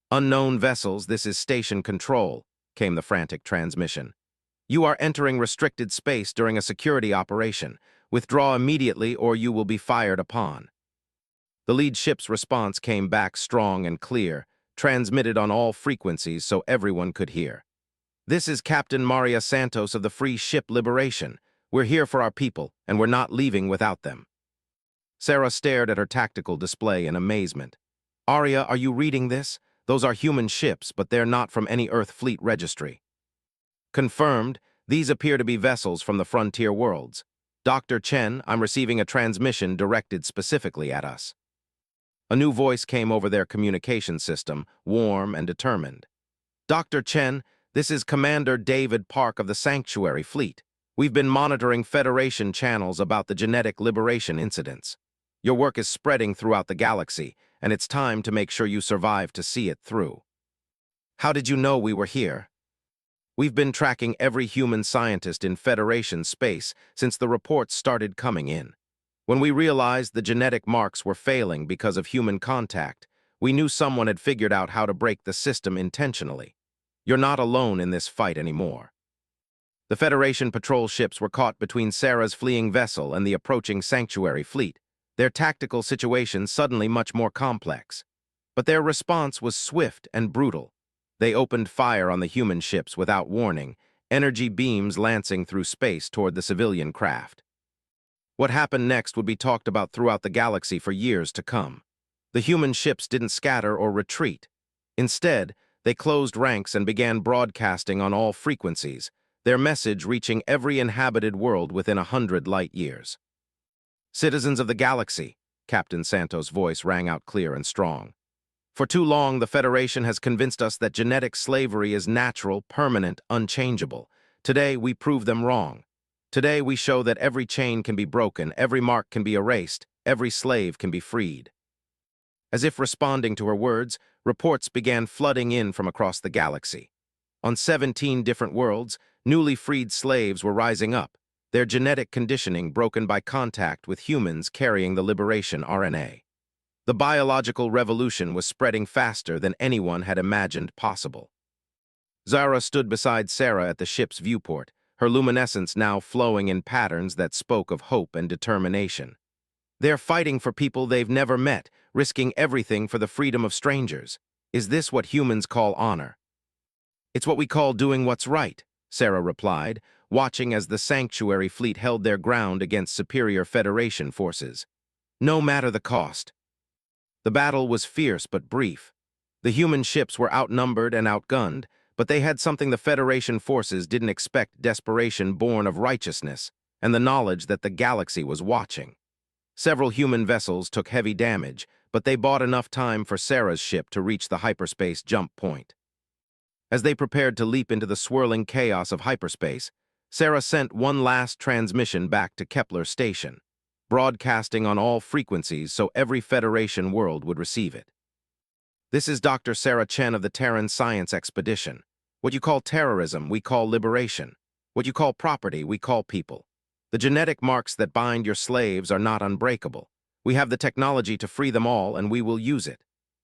"Unknown vessels, this is Station Control," came the frantic transmission. "You are entering restricted space during a security operation. Withdraw immediately or you will be fired upon." The lead ship's response came back strong and clear, transmitted on all frequencies so everyone could hear. "This is Captain Maria Santos of the Free Ship Liberation. We're here for our people, and we're not leaving without them." Sarah stared at her tactical display in amazement. "Arya, are you reading this? Those are human ships, but they're not from any Earth fleet registry." "Confirmed. These appear to be vessels from the frontier worlds. Dr. Chen, I'm receiving a transmission directed specifically at us." A new voice came over their communication system, warm and determined. "Dr. Chen, this is Commander David Park of the Sanctuary Fleet. We've been monitoring Federation channels about the genetic liberation incidents. Your work is spreading throughout the galaxy, and it's time to make sure you survive to see it through." "How did you know we were here?" "We've been tracking every human scientist in Federation space since the reports started coming in. When we realized the genetic marks were failing because of human contact, we knew someone had figured out how to break the system intentionally. You're not alone in this fight anymore." The Federation patrol ships were caught between Sarah's fleeing vessel and the approaching Sanctuary fleet, their tactical situation suddenly much more complex. But their response was swift and brutal. They opened fire on the human ships without warning, energy beams lancing through space toward the civilian craft. What happened next would be talked about throughout the galaxy for years to come. The human ships didn't scatter or retreat. Instead, they closed ranks and began broadcasting on all frequencies, their message reaching every inhabited world within 100 light years. "Citizens of the galaxy," Captain Santos' voice rang out clear and strong. "For too long, the Federation has convinced us that genetic slavery is natural, permanent, unchangeable. Today, we prove them wrong. Today, we show that every chain can be broken, every mark can be erased, every slave can be freed." As if responding to her words, reports began flooding in from across the galaxy. On 17 different worlds, newly freed slaves were rising up, their genetic conditioning broken by contact with humans carrying the liberation RNA. The biological revolution was spreading faster than anyone had imagined possible. Zara stood beside Sarah at the ship's viewport, her luminescence now flowing in patterns that spoke of hope and determination. "They're fighting for people they've never met, risking everything for the freedom of strangers. Is this what humans call honor?" "It's what we call doing what's right," Sarah replied, watching as the Sanctuary fleet held their ground against superior Federation forces. "No matter the cost." The battle was fierce but brief. The human ships were outnumbered and outgunned, but they had something the Federation forces didn't expect: desperation born of righteousness, and the knowledge that the galaxy was watching. Several human vessels took heavy damage, but they bought enough time for Sarah's ship to reach the hyperspace jump point. As they prepared to leap into the swirling chaos of hyperspace, Sarah sent one last transmission back to Kepler Station, broadcasting on all frequencies so every Federation world would receive it. "This is Dr. Sarah Chen of the Terran Science Expedition. What you call terrorism, we call liberation. What you call property, we call people. The genetic marks that bind your slaves are not unbreakable. We have the technology to free them all, and we will use it.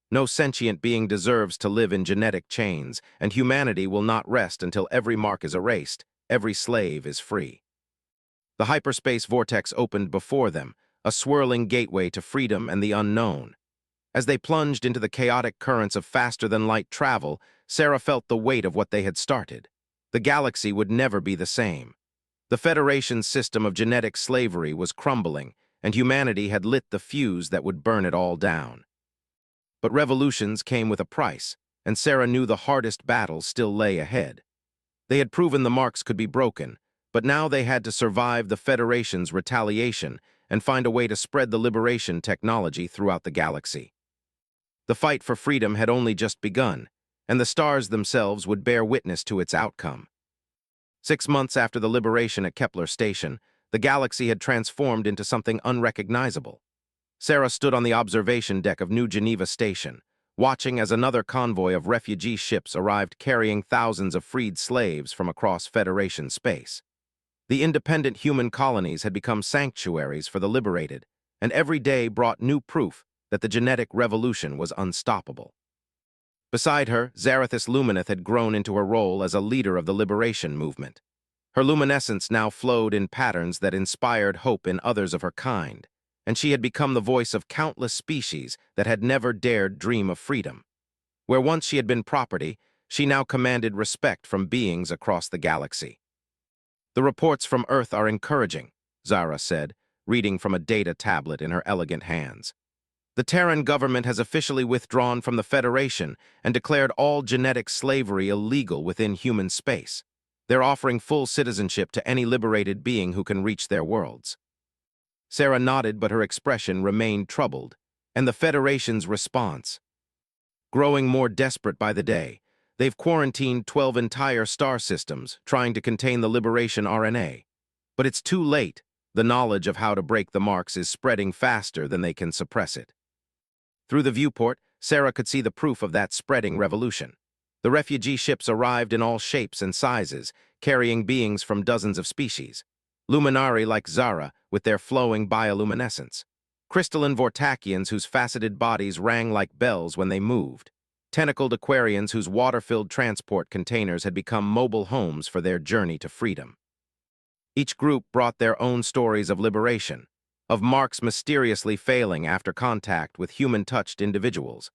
No sentient being deserves to live in genetic chains, and humanity will not rest until every mark is erased, every slave is free. The hyperspace vortex opened before them, a swirling gateway to freedom and the unknown. As they plunged into the chaotic currents of faster-than-light travel, Sarah felt the weight of what they had started. The galaxy would never be the same. The Federation's system of genetic slavery was crumbling, and humanity had lit the fuse that would burn it all down. But revolutions came with a price, and Sarah knew the hardest battle still lay ahead. They had proven the marks could be broken, but now they had to survive the Federation's retaliation and find a way to spread the liberation technology throughout the galaxy. The fight for freedom had only just begun, and the stars themselves would bear witness to its outcome. 6 months after the liberation at Kepler Station, the galaxy had transformed into something unrecognizable. Sarah stood on the observation deck of New Geneva Station, watching as another convoy of refugee ships arrived carrying thousands of freed slaves from across Federation space. The independent human colonies had become sanctuaries for the liberated, and every day brought new proof that the genetic revolution was unstoppable. Beside her, Zarathis Lumineth had grown into her role as a leader of the liberation movement. Her luminescence now flowed in patterns that inspired hope in others of her kind, and she had become the voice of countless species that had never dared dream of freedom. Where once she had been property, she now commanded respect from beings across the galaxy. "The reports from Earth are encouraging," Zara said, reading from a data tablet in her elegant hands. "The Terran government has officially withdrawn from the Federation and declared all genetic slavery illegal within human space. They're offering full citizenship to any liberated being who can reach their worlds." Sarah nodded, but her expression remained troubled. And the Federation's response? Growing more desperate by the day, they've quarantined 12 entire star systems, trying to contain the liberation RNA. But it's too late. The knowledge of how to break the marks is spreading faster than they can suppress it. Through the viewport, Sarah could see the proof of that spreading revolution. The refugee ships arrived in all shapes and sizes, carrying beings from dozens of species. Luminari like Zara, with their flowing bioluminescence. Crystalline Vortakians whose faceted bodies rang like bells when they moved. Tentacled Aquarians whose water-filled transport containers had become mobile homes for their journey to freedom. Each group brought their own stories of liberation, of marks mysteriously failing after contact with human-touched individuals,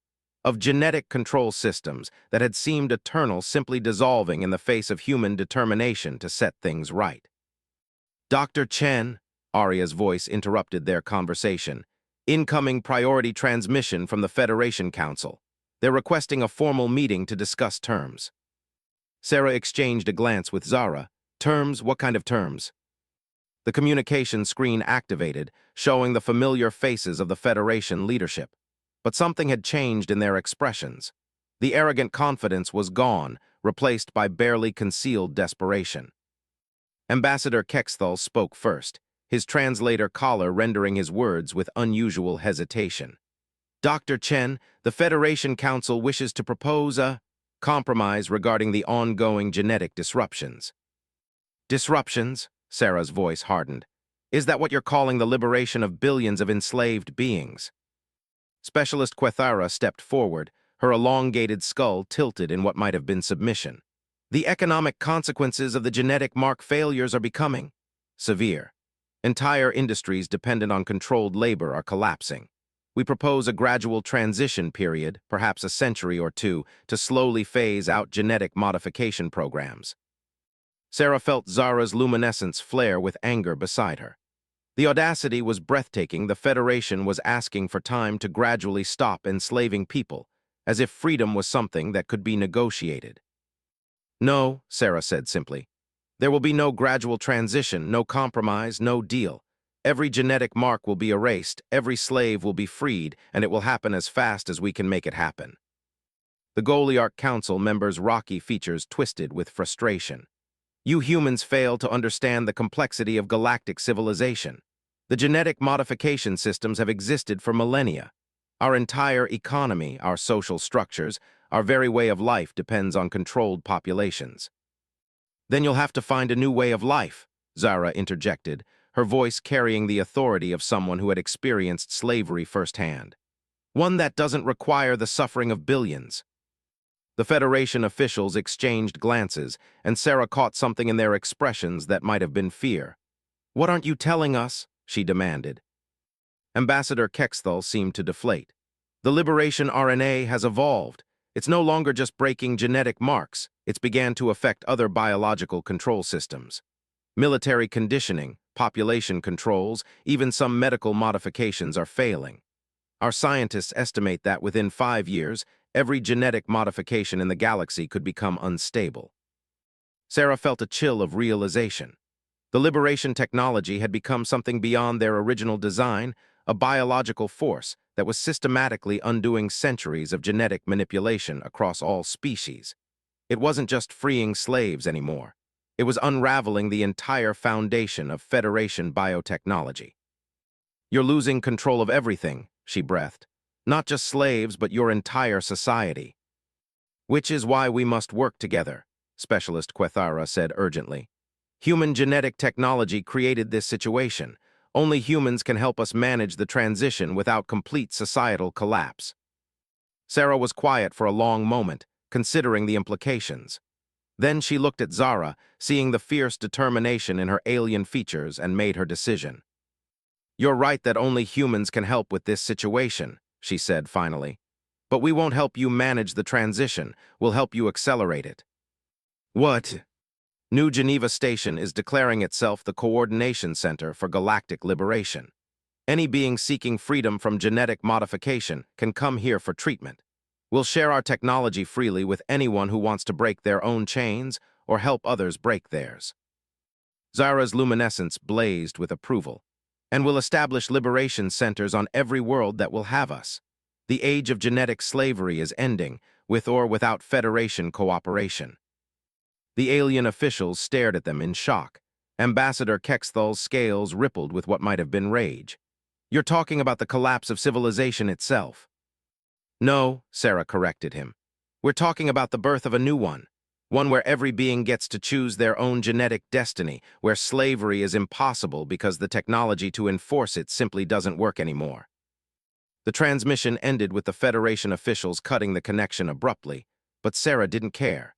of genetic control systems that had seemed eternal simply dissolving in the face of human determination to set things right. "Dr. Chen," Arya's voice interrupted their conversation. "Incoming priority transmission from the Federation Council. They're requesting a formal meeting to discuss terms." Sarah exchanged a glance with Zara. "Terms? What kind of terms?" The communication screen activated, showing the familiar faces of the Federation leadership. But something had changed in their expressions. The arrogant confidence was gone, replaced by barely concealed desperation. Ambassador Kexthal spoke first, his translator collar rendering his words with unusual hesitation. "Dr. Chen, the Federation Council wishes to propose a compromise regarding the ongoing genetic disruptions." "Disruptions?" Sarah's voice hardened. "Is that what you're calling the liberation of billions of enslaved beings?" Specialist Quethara stepped forward, her elongated skull tilted in what might have been submission. "The economic consequences of the genetic mark failures are becoming severe. Entire industries dependent on controlled labor are collapsing. We propose a gradual transition period, perhaps a century or two, to slowly phase out genetic modification programs." Sarah felt Zara's luminescence flare with anger beside her. The audacity was breathtaking. The Federation was asking for time to gradually stop enslaving people, as if freedom was something that could be negotiated. "No," Sarah said simply. "There will be no gradual transition, no compromise, no deal. Every genetic mark will be erased, every slave will be freed, and it will happen as fast as we can make it happen." The Goliarch Council members' rocky features twisted with frustration. "You humans fail to understand the complexity of galactic civilization. The genetic modification systems have existed for millennia. Our entire economy, our social structures, our very way of life depends on controlled populations. Then you'll have to find a new way of life, Zara interjected, her voice carrying the authority of someone who had experienced slavery firsthand. One that doesn't require the suffering of billions. The Federation officials exchanged glances, and Sarah caught something in their expressions that might have been fear. "What aren't you telling us?" she demanded. Ambassador Kexthal seemed to deflate. "The liberation RNA has evolved. It's no longer just breaking genetic marks. It's began to affect other biological control systems. Military conditioning, population controls, even some medical modifications are failing. Our scientists estimate that within 5 years, every genetic modification in the galaxy could become unstable." Sarah felt a chill of realization. The liberation technology had become something beyond their original design, a biological force that was systematically undoing centuries of genetic manipulation across all species. It wasn't just freeing slaves anymore. It was unraveling the entire foundation of Federation biotechnology. "You're losing control of everything," she breathed. "Not just slaves, but your entire society." "Which is why we must work together," Specialist Quethara said urgently. "Human genetic technology created this situation. Only humans can help us manage the transition without complete societal collapse." Sarah was quiet for a long moment, considering the implications. Then she looked at Zara, seeing the fierce determination in her alien features, and made her decision. "You're right that only humans can help with this situation," she said finally. "But we won't help you manage the transition, we'll help you accelerate it." "What?" New Geneva Station is declaring itself the coordination center for galactic liberation. Any being seeking freedom from genetic modification can come here for treatment. We'll share our technology freely with anyone who wants to break their own chains or help others break theirs. Zara's luminescence blazed with approval. "And we'll establish liberation centers on every world that will have us. The age of genetic slavery is ending, with or without Federation cooperation." The alien officials stared at them in shock. Ambassador Kexthal's scales rippled with what might have been rage. "You're talking about the collapse of civilization itself." "No," Sarah corrected him. "We're talking about the birth of a new one. One where every being gets to choose their own genetic destiny, where slavery is impossible because the technology to enforce it simply doesn't work anymore." The transmission ended with the Federation officials cutting the connection abruptly, but Sarah didn't care.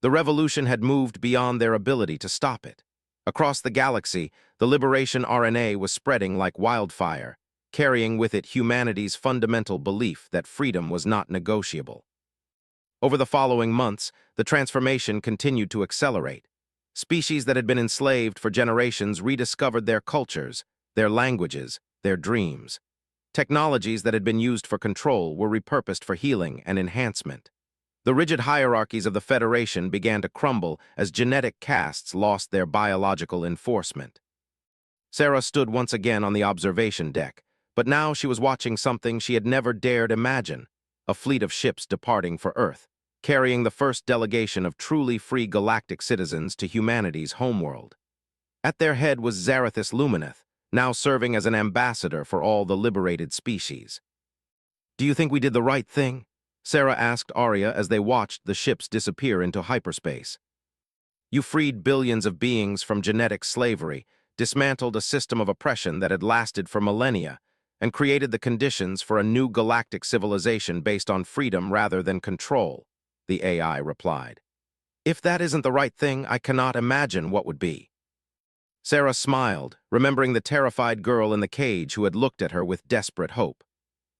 The revolution had moved beyond their ability to stop it. Across the galaxy, the liberation RNA was spreading like wildfire, carrying with it humanity's fundamental belief that freedom was not negotiable. Over the following months, the transformation continued to accelerate. Species that had been enslaved for generations rediscovered their cultures, their languages, their dreams. Technologies that had been used for control were repurposed for healing and enhancement. The rigid hierarchies of the Federation began to crumble as genetic castes lost their biological enforcement. Sarah stood once again on the observation deck, but now she was watching something she had never dared imagine: a fleet of ships departing for Earth, carrying the first delegation of truly free galactic citizens to humanity's homeworld. At their head was Zarathus Lumineth, now serving as an ambassador for all the liberated species. "Do you think we did the right thing?" Sarah asked Arya as they watched the ships disappear into hyperspace. "You freed billions of beings from genetic slavery, dismantled a system of oppression that had lasted for millennia, and created the conditions for a new galactic civilization based on freedom rather than control," the AI replied. "If that isn't the right thing, I cannot imagine what would be." Sarah smiled, remembering the terrified girl in the cage who had looked at her with desperate hope.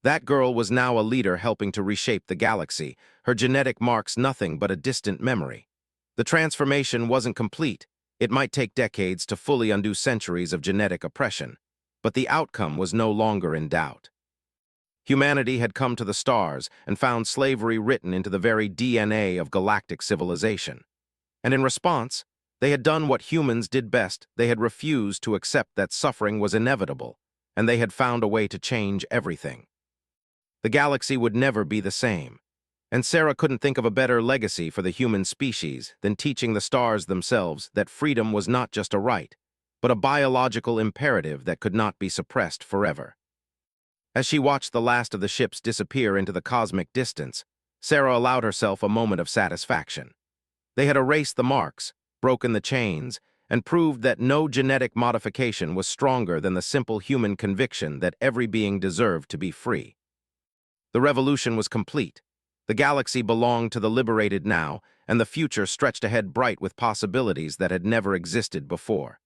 That girl was now a leader helping to reshape the galaxy, her genetic marks nothing but a distant memory. The transformation wasn't complete. It might take decades to fully undo centuries of genetic oppression, but the outcome was no longer in doubt. Humanity had come to the stars and found slavery written into the very DNA of galactic civilization. And in response, they had done what humans did best. They had refused to accept that suffering was inevitable, and they had found a way to change everything. The galaxy would never be the same, and Sarah couldn't think of a better legacy for the human species than teaching the stars themselves that freedom was not just a right, but a biological imperative that could not be suppressed forever. As she watched the last of the ships disappear into the cosmic distance, Sarah allowed herself a moment of satisfaction. They had erased the marks, broken the chains, and proved that no genetic modification was stronger than the simple human conviction that every being deserved to be free. The revolution was complete. The galaxy belonged to the liberated now, and the future stretched ahead bright with possibilities that had never existed before.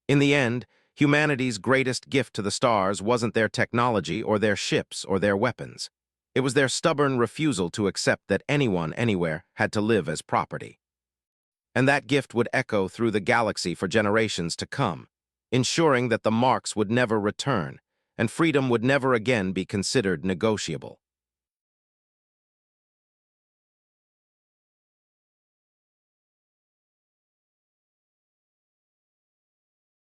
In the end, humanity's greatest gift to the stars wasn't their technology or their ships or their weapons. It was their stubborn refusal to accept that anyone, anywhere, had to live as property. And that gift would echo through the galaxy for generations to come, ensuring that the marks would never return, and freedom would never again be considered negotiable.